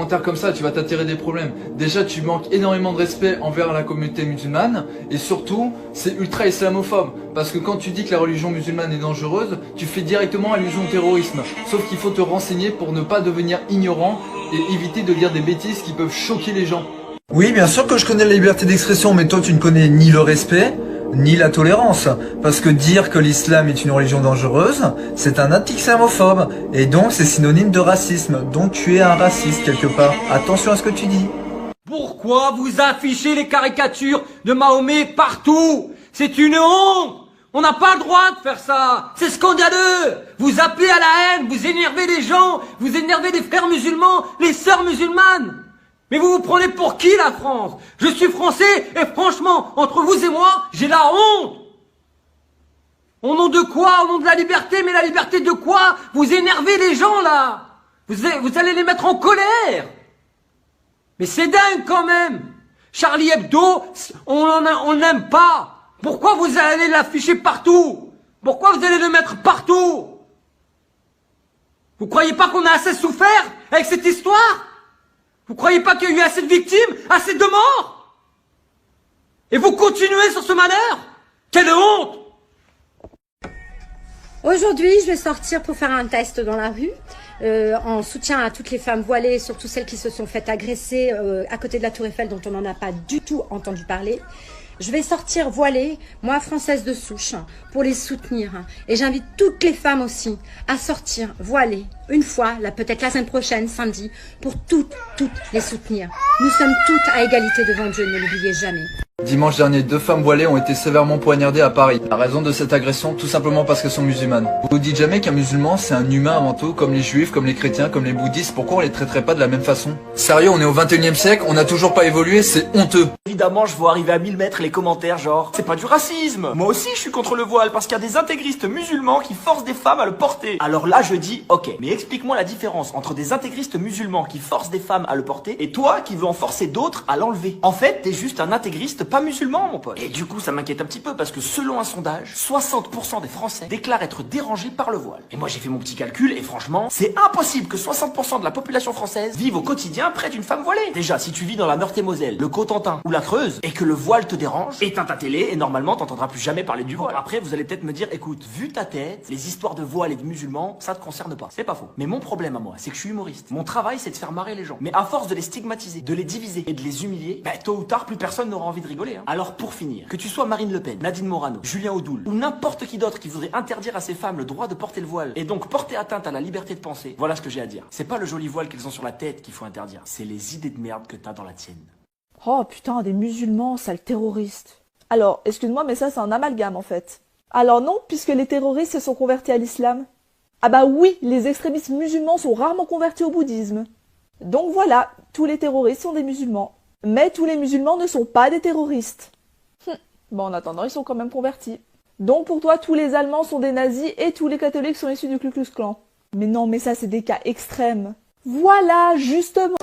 commentaires comme ça, tu vas t'attirer des problèmes. Déjà, tu manques énormément de respect envers la communauté musulmane, et surtout, c'est ultra islamophobe. Parce que quand tu dis que la religion musulmane est dangereuse, tu fais directement allusion au terrorisme. Sauf qu'il faut te renseigner pour ne pas devenir ignorant et éviter de dire des bêtises qui peuvent choquer les gens. Oui, bien sûr que je connais la liberté d'expression, mais toi tu ne connais ni le respect, ni la tolérance. Parce que dire que l'islam est une religion dangereuse, c'est un acte islamophobe. Et donc c'est synonyme de racisme. Donc tu es un raciste quelque part. Attention à ce que tu dis. Pourquoi vous affichez les caricatures de Mahomet partout? C'est une honte! On n'a pas le droit de faire ça! C'est scandaleux! Vous appelez à la haine, vous énervez les gens, vous énervez les frères musulmans, les sœurs musulmanes! Mais vous vous prenez pour qui, la France? Je suis français et franchement, entre vous et moi, j'ai la honte. Au nom de quoi? Au nom de la liberté? Mais la liberté de quoi? Vous énervez les gens, là. Vous allez les mettre en colère. Mais c'est dingue, quand même. Charlie Hebdo, on n'aime pas. Pourquoi vous allez l'afficher partout? Pourquoi vous allez le mettre partout? Vous croyez pas qu'on a assez souffert avec cette histoire? Vous croyez pas qu'il y a eu assez de victimes, assez de morts? Et vous continuez sur ce malheur? Quelle honte! Aujourd'hui, je vais sortir pour faire un test dans la rue, en soutien à toutes les femmes voilées, surtout celles qui se sont faites agresser à côté de la Tour Eiffel, dont on n'en a pas du tout entendu parler. Je vais sortir voilée, moi française de souche, pour les soutenir. Et j'invite toutes les femmes aussi à sortir voilées, une fois, là peut-être la semaine prochaine, samedi, pour toutes les soutenir. Nous sommes toutes à égalité devant Dieu, ne l'oubliez jamais. Dimanche dernier, 2 femmes voilées ont été sévèrement poignardées à Paris. La raison de cette agression, tout simplement parce qu'elles sont musulmanes. Vous vous dites jamais qu'un musulman c'est un humain avant tout, comme les juifs, comme les chrétiens, comme les bouddhistes, pourquoi on les traiterait pas de la même façon? Sérieux, on est au 21e siècle, on n'a toujours pas évolué, c'est honteux. Évidemment, je vois arriver à 1000 mètres les commentaires genre c'est pas du racisme. Moi aussi, je suis contre le voile parce qu'il y a des intégristes musulmans qui forcent des femmes à le porter. Alors là, je dis ok, mais explique-moi la différence entre des intégristes musulmans qui forcent des femmes à le porter et toi qui veux en forcer d'autres à l'enlever. En fait, t'es juste un intégriste pas musulman, mon pote. Et du coup, ça m'inquiète un petit peu parce que selon un sondage, 60% des Français déclarent être dérangés par le voile. Et moi, j'ai fait mon petit calcul et franchement, c'est impossible que 60% de la population française vive au quotidien près d'une femme voilée. Déjà, si tu vis dans la Meurthe-et-Moselle, le Cotentin ou la Creuse et que le voile te dérange, éteins ta télé et normalement t'entendras plus jamais parler du voile. Après, vous allez peut-être me dire, écoute, vu ta tête, les histoires de voile et de musulmans, ça te concerne pas. C'est pas faux. Mais mon problème à moi, c'est que je suis humoriste. Mon travail, c'est de faire marrer les gens. Mais à force de les stigmatiser, de les diviser et de les humilier, tôt ou tard, plus personne n'aura envie de rigoler. Alors pour finir, que tu sois Marine Le Pen, Nadine Morano, Julien Audoul ou n'importe qui d'autre qui voudrait interdire à ces femmes le droit de porter le voile et donc porter atteinte à la liberté de penser, voilà ce que j'ai à dire. C'est pas le joli voile qu'elles ont sur la tête qu'il faut interdire, c'est les idées de merde que t'as dans la tienne. Oh putain, des musulmans, sales terroristes. Alors, excuse-moi, mais ça c'est un amalgame en fait. Alors non, puisque les terroristes se sont convertis à l'islam. Ah bah oui, les extrémistes musulmans sont rarement convertis au bouddhisme. Donc voilà, tous les terroristes sont des musulmans. Mais tous les musulmans ne sont pas des terroristes. Bon, en attendant, ils sont quand même convertis. Donc pour toi, tous les Allemands sont des nazis et tous les catholiques sont issus du Ku Klux Klan. Mais non, mais ça c'est des cas extrêmes. Voilà, justement.